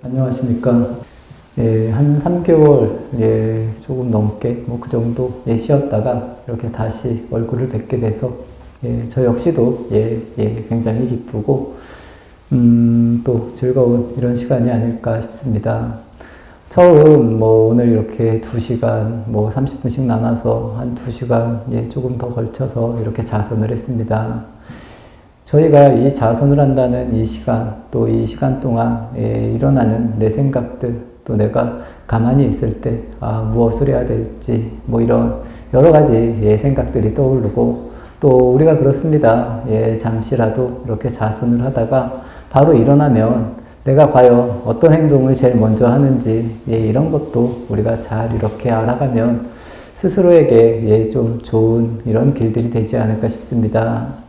안녕하십니까. 예, 한 3개월, 조금 넘게, 뭐 그 정도, 쉬었다가 이렇게 다시 얼굴을 뵙게 돼서, 저 역시도, 굉장히 기쁘고, 또 즐거운 이런 시간이 아닐까 싶습니다. 처음, 오늘 이렇게 2시간, 30분씩 나눠서 한 2시간, 조금 더 걸쳐서 이렇게 자선을 했습니다. 저희가 이 자선을 한다는 이 시간, 또 이 시간 동안 일어나는 내 생각들, 또 내가 가만히 있을 때, 무엇을 해야 될지, 이런 여러 가지 생각들이 떠오르고, 또 우리가 그렇습니다. 잠시라도 이렇게 자선을 하다가 바로 일어나면 내가 과연 어떤 행동을 제일 먼저 하는지, 이런 것도 우리가 잘 이렇게 알아가면 스스로에게 좀 좋은 이런 길들이 되지 않을까 싶습니다.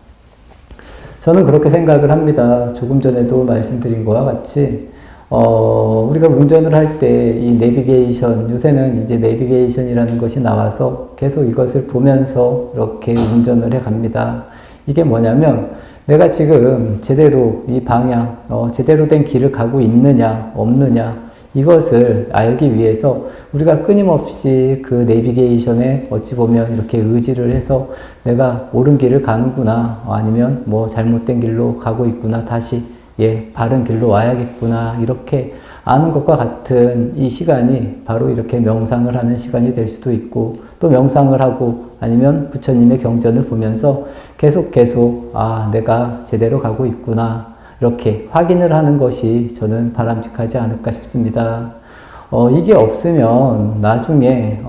저는 그렇게 생각을 합니다. 조금 전에도 말씀드린 것과 같이 우리가 운전을 할 때 이 내비게이션, 요새는 이제 내비게이션이라는 것이 나와서 계속 이것을 보면서 이렇게 운전을 해 갑니다. 이게 뭐냐면 내가 지금 제대로 이 방향, 제대로 된 길을 가고 있느냐 없느냐, 이것을 알기 위해서 우리가 끊임없이 그 내비게이션에 어찌 보면 이렇게 의지를 해서 내가 옳은 길을 가는구나, 아니면 잘못된 길로 가고 있구나, 다시 바른 길로 와야겠구나, 이렇게 아는 것과 같은 이 시간이 바로 이렇게 명상을 하는 시간이 될 수도 있고, 또 명상을 하고 아니면 부처님의 경전을 보면서 계속 내가 제대로 가고 있구나, 이렇게 확인을 하는 것이 저는 바람직하지 않을까 싶습니다. 이게 없으면 나중에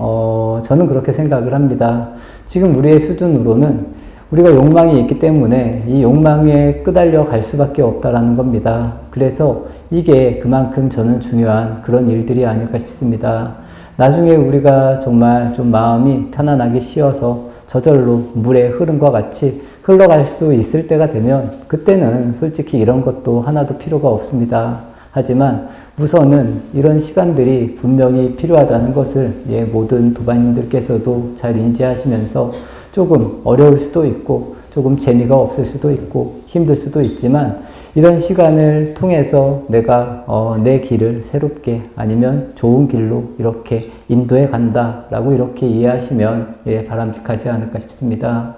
저는 그렇게 생각을 합니다. 지금 우리의 수준으로는 우리가 욕망이 있기 때문에 이 욕망에 끄달려 갈 수밖에 없다라는 겁니다. 그래서 이게 그만큼 저는 중요한 그런 일들이 아닐까 싶습니다. 나중에 우리가 정말 좀 마음이 편안하게 쉬어서 저절로 물의 흐름과 같이 흘러갈 수 있을 때가 되면 그때는 솔직히 이런 것도 하나도 필요가 없습니다. 하지만 우선은 이런 시간들이 분명히 필요하다는 것을 모든 도반님들께서도 잘 인지하시면서 조금 어려울 수도 있고 조금 재미가 없을 수도 있고 힘들 수도 있지만 이런 시간을 통해서 내가 내 길을 새롭게 아니면 좋은 길로 이렇게 인도해 간다라고 이렇게 이해하시면 바람직하지 않을까 싶습니다.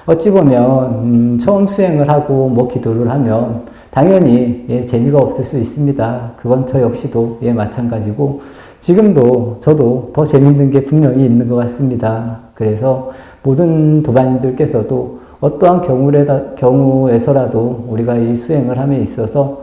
어찌 보면 처음 수행을 하고 기도를 하면 당연히 재미가 없을 수 있습니다. 그건 저 역시도 마찬가지고 지금도 저도 더 재밌는 게 분명히 있는 것 같습니다. 그래서 모든 도반님들께서도 어떠한 경우에서라도 우리가 이 수행을 함에 있어서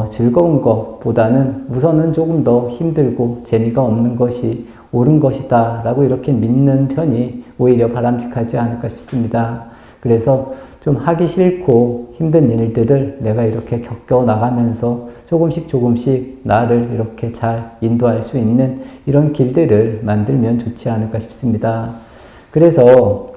즐거운 것보다는 우선은 조금 더 힘들고 재미가 없는 것이 옳은 것이다 라고 이렇게 믿는 편이 오히려 바람직하지 않을까 싶습니다. 그래서 좀 하기 싫고 힘든 일들을 내가 이렇게 겪어 나가면서 조금씩 나를 이렇게 잘 인도할 수 있는 이런 길들을 만들면 좋지 않을까 싶습니다. 그래서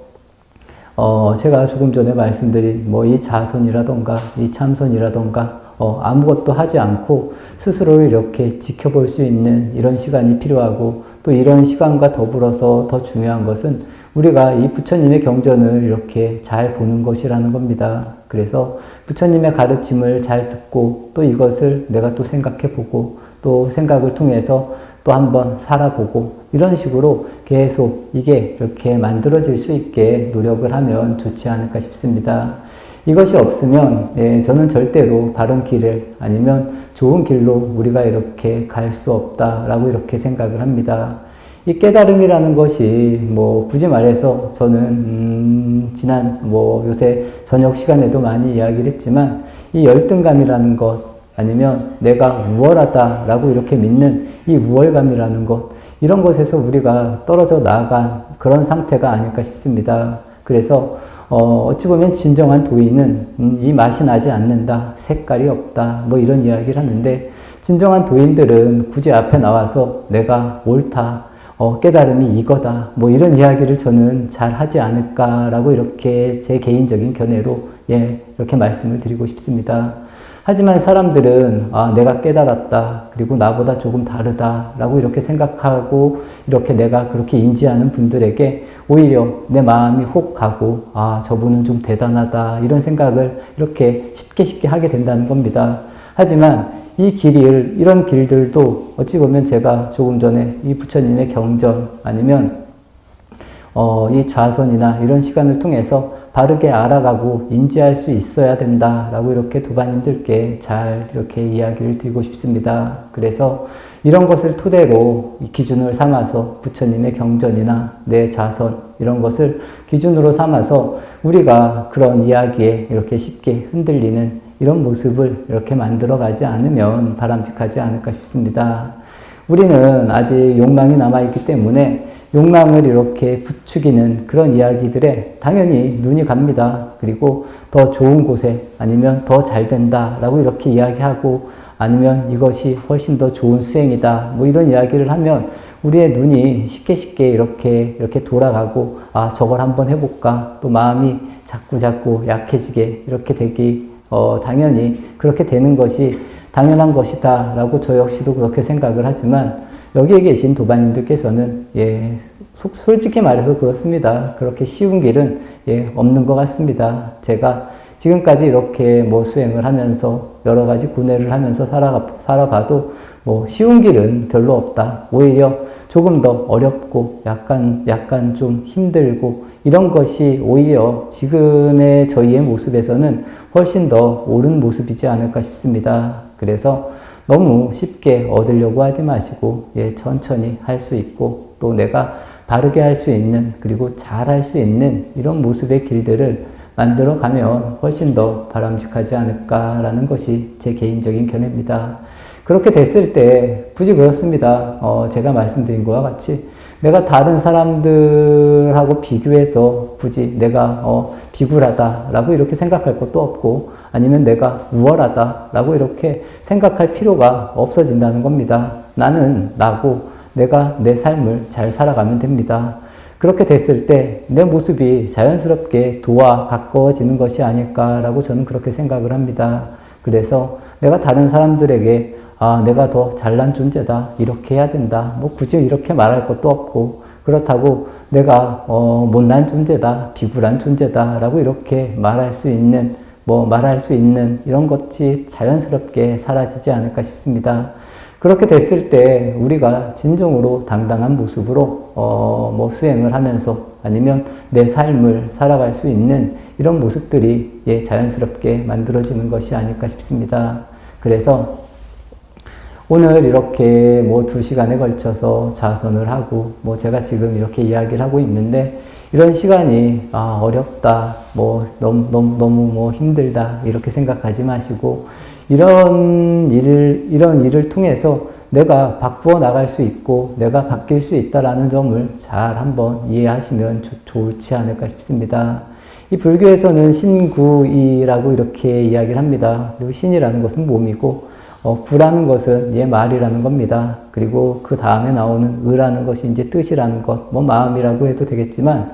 제가 조금 전에 말씀드린 이 자선이라던가 이 참선이라던가 아무것도 하지 않고 스스로를 이렇게 지켜볼 수 있는 이런 시간이 필요하고, 또 이런 시간과 더불어서 더 중요한 것은 우리가 이 부처님의 경전을 이렇게 잘 보는 것이라는 겁니다. 그래서 부처님의 가르침을 잘 듣고 또 이것을 내가 또 생각해 보고 또 생각을 통해서 또 한번 살아보고 이런 식으로 계속 이게 이렇게 만들어질 수 있게 노력을 하면 좋지 않을까 싶습니다. 이것이 없으면 저는 절대로 바른 길을 아니면 좋은 길로 우리가 이렇게 갈 수 없다라고 이렇게 생각을 합니다. 이 깨달음이라는 것이 굳이 말해서 저는 지난 요새 저녁 시간에도 많이 이야기를 했지만 이 열등감이라는 것 아니면 내가 우월하다라고 이렇게 믿는 이 우월감이라는 것, 이런 것에서 우리가 떨어져 나아간 그런 상태가 아닐까 싶습니다. 그래서 어찌 보면 진정한 도인은 이 맛이 나지 않는다, 색깔이 없다, 이런 이야기를 하는데, 진정한 도인들은 굳이 앞에 나와서 내가 옳다, 깨달음이 이거다, 이런 이야기를 저는 잘 하지 않을까라고 이렇게 제 개인적인 견해로 이렇게 말씀을 드리고 싶습니다. 하지만 사람들은 내가 깨달았다, 그리고 나보다 조금 다르다 라고 이렇게 생각하고 이렇게 내가 그렇게 인지하는 분들에게 오히려 내 마음이 혹 가고 저분은 좀 대단하다 이런 생각을 이렇게 쉽게 하게 된다는 겁니다. 하지만 이 이런 길들도 어찌 보면 제가 조금 전에 이 부처님의 경전 아니면 이 좌선이나 이런 시간을 통해서 바르게 알아가고 인지할 수 있어야 된다라고 이렇게 도반님들께 잘 이렇게 이야기를 드리고 싶습니다. 그래서 이런 것을 토대로 기준을 삼아서 부처님의 경전이나 내 좌선 이런 것을 기준으로 삼아서 우리가 그런 이야기에 이렇게 쉽게 흔들리는 이런 모습을 이렇게 만들어가지 않으면 바람직하지 않을까 싶습니다. 우리는 아직 욕망이 남아있기 때문에 욕망을 이렇게 부추기는 그런 이야기들에 당연히 눈이 갑니다. 그리고 더 좋은 곳에 아니면 더 잘 된다라고 이렇게 이야기하고 아니면 이것이 훨씬 더 좋은 수행이다 뭐 이런 이야기를 하면 우리의 눈이 쉽게 이렇게 돌아가고 아 저걸 한번 해볼까 또 마음이 자꾸 약해지게 이렇게 되기 당연히 그렇게 되는 것이 당연한 것이다 라고 저 역시도 그렇게 생각을 하지만 여기에 계신 도반님들께서는 솔직히 말해서 그렇습니다. 그렇게 쉬운 길은 없는 것 같습니다. 제가 지금까지 이렇게 뭐 수행을 하면서 여러 가지 고뇌를 하면서 살아봐도 뭐 쉬운 길은 별로 없다. 오히려 조금 더 어렵고 약간 좀 힘들고 이런 것이 오히려 지금의 저희의 모습에서는 훨씬 더 옳은 모습이지 않을까 싶습니다. 그래서 너무 쉽게 얻으려고 하지 마시고 천천히 할 수 있고 또 내가 바르게 할 수 있는 그리고 잘 할 수 있는 이런 모습의 길들을 만들어 가면 훨씬 더 바람직하지 않을까라는 것이 제 개인적인 견해입니다. 그렇게 됐을 때 굳이 그렇습니다. 제가 말씀드린 것과 같이 내가 다른 사람들하고 비교해서 굳이 내가 비굴하다라고 이렇게 생각할 것도 없고 아니면 내가 우월하다라고 이렇게 생각할 필요가 없어진다는 겁니다. 나는 나고 내가 내 삶을 잘 살아가면 됩니다. 그렇게 됐을 때 내 모습이 자연스럽게 도와 가까워지는 것이 아닐까라고 저는 그렇게 생각을 합니다. 그래서 내가 다른 사람들에게 내가 더 잘난 존재다. 이렇게 해야 된다. 뭐 굳이 이렇게 말할 것도 없고 그렇다고 내가 못난 존재다. 비굴한 존재다. 라고 이렇게 말할 수 있는 이런 것이 자연스럽게 사라지지 않을까 싶습니다. 그렇게 됐을 때 우리가 진정으로 당당한 모습으로 수행을 하면서 아니면 내 삶을 살아갈 수 있는 이런 모습들이 자연스럽게 만들어지는 것이 아닐까 싶습니다. 그래서 오늘 이렇게 2시간에 걸쳐서 좌선을 하고 제가 지금 이렇게 이야기를 하고 있는데 이런 시간이 어렵다, 너무 힘들다 이렇게 생각하지 마시고 이런 일을 통해서 내가 바꾸어 나갈 수 있고 내가 바뀔 수 있다라는 점을 잘 한번 이해하시면 좋지 않을까 싶습니다. 이 불교에서는 신구이라고 이렇게 이야기를 합니다. 그리고 신이라는 것은 몸이고 구라는 것은 말이라는 겁니다. 그리고 그 다음에 나오는 의라는 것이 이제 뜻이라는 것, 마음이라고 해도 되겠지만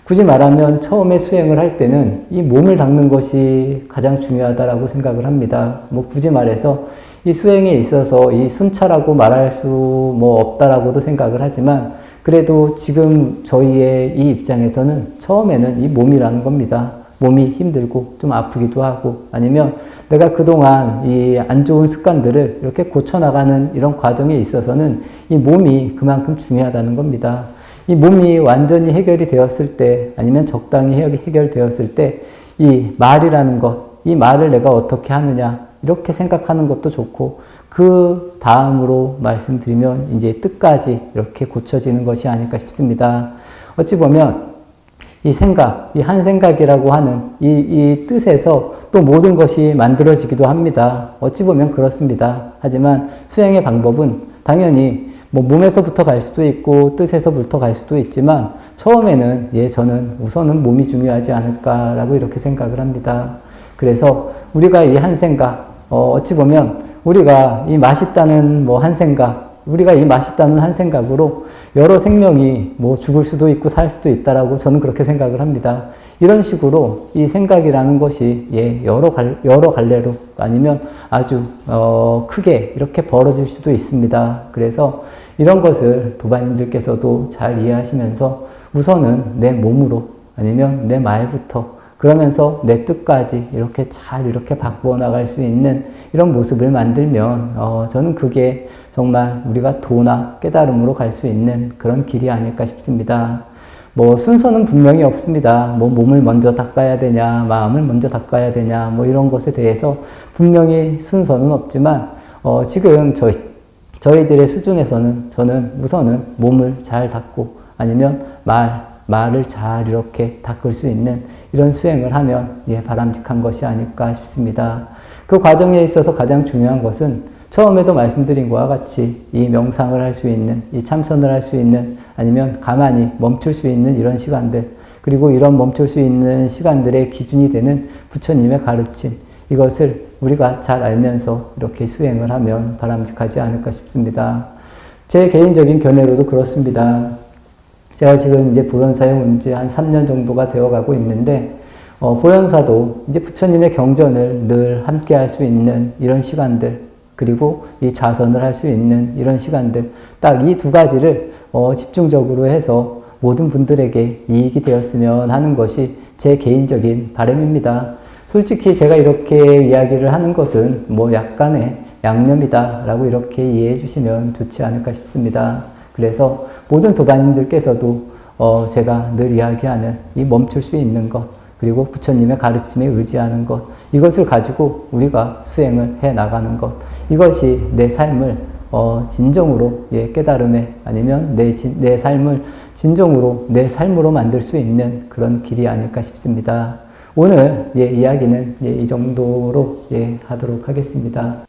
굳이 말하면 처음에 수행을 할 때는 이 몸을 닦는 것이 가장 중요하다라고 생각을 합니다. 굳이 말해서 이 수행에 있어서 이 순차라고 말할 수 없다라고도 생각을 하지만 그래도 지금 저희의 이 입장에서는 처음에는 이 몸이라는 겁니다. 몸이 힘들고 좀 아프기도 하고 아니면 내가 그동안 이 안 좋은 습관들을 이렇게 고쳐나가는 이런 과정에 있어서는 이 몸이 그만큼 중요하다는 겁니다. 이 몸이 완전히 해결이 되었을 때 아니면 적당히 해결되었을 때 이 말이라는 것, 이 말을 내가 어떻게 하느냐 이렇게 생각하는 것도 좋고 그 다음으로 말씀드리면 이제 뜻까지 이렇게 고쳐지는 것이 아닐까 싶습니다. 어찌 보면 이 생각, 이 한 생각이라고 하는 이 뜻에서 또 모든 것이 만들어지기도 합니다. 어찌 보면 그렇습니다. 하지만 수행의 방법은 당연히 몸에서부터 갈 수도 있고 뜻에서부터 갈 수도 있지만 처음에는 저는 우선은 몸이 중요하지 않을까라고 이렇게 생각을 합니다. 그래서 우리가 이 한 생각, 어찌 보면 우리가 이 맛있다는 한 생각, 우리가 이 맛있다는 한 생각으로 여러 생명이 죽을 수도 있고 살 수도 있다라고 저는 그렇게 생각을 합니다. 이런 식으로 이 생각이라는 것이 여러 갈래로 아니면 아주 크게 이렇게 벌어질 수도 있습니다. 그래서 이런 것을 도반님들께서도 잘 이해하시면서 우선은 내 몸으로 아니면 내 말부터 그러면서 내 뜻까지 이렇게 잘 이렇게 바꾸어 나갈 수 있는 이런 모습을 만들면 저는 그게 정말 우리가 도나 깨달음으로 갈 수 있는 그런 길이 아닐까 싶습니다. 뭐 순서는 분명히 없습니다. 뭐 몸을 먼저 닦아야 되냐, 마음을 먼저 닦아야 되냐, 뭐 이런 것에 대해서 분명히 순서는 없지만 지금 저희들의 수준에서는 저는 우선은 몸을 잘 닦고 아니면 말을 잘 이렇게 닦을 수 있는 이런 수행을 하면 바람직한 것이 아닐까 싶습니다. 그 과정에 있어서 가장 중요한 것은 처음에도 말씀드린 것과 같이 이 명상을 할 수 있는, 이 참선을 할 수 있는, 아니면 가만히 멈출 수 있는 이런 시간들, 그리고 이런 멈출 수 있는 시간들의 기준이 되는 부처님의 가르침, 이것을 우리가 잘 알면서 이렇게 수행을 하면 바람직하지 않을까 싶습니다. 제 개인적인 견해로도 그렇습니다. 제가 지금 이제 보현사에 온 지 한 3년 정도가 되어 가고 있는데, 보현사도 이제 부처님의 경전을 늘 함께 할 수 있는 이런 시간들, 그리고 이 자선을 할 수 있는 이런 시간들, 딱 이 두 가지를 집중적으로 해서 모든 분들에게 이익이 되었으면 하는 것이 제 개인적인 바람입니다. 솔직히 제가 이렇게 이야기를 하는 것은 뭐 약간의 양념이다 라고 이렇게 이해해 주시면 좋지 않을까 싶습니다. 그래서 모든 도반님들께서도 제가 늘 이야기하는 이 멈출 수 있는 것, 그리고 부처님의 가르침에 의지하는 것, 이것을 가지고 우리가 수행을 해 나가는 것, 이것이 내 삶을 진정으로 깨달음에, 아니면 내 삶을 진정으로 내 삶으로 만들 수 있는 그런 길이 아닐까 싶습니다. 오늘 이야기는 이 정도로 하도록 하겠습니다.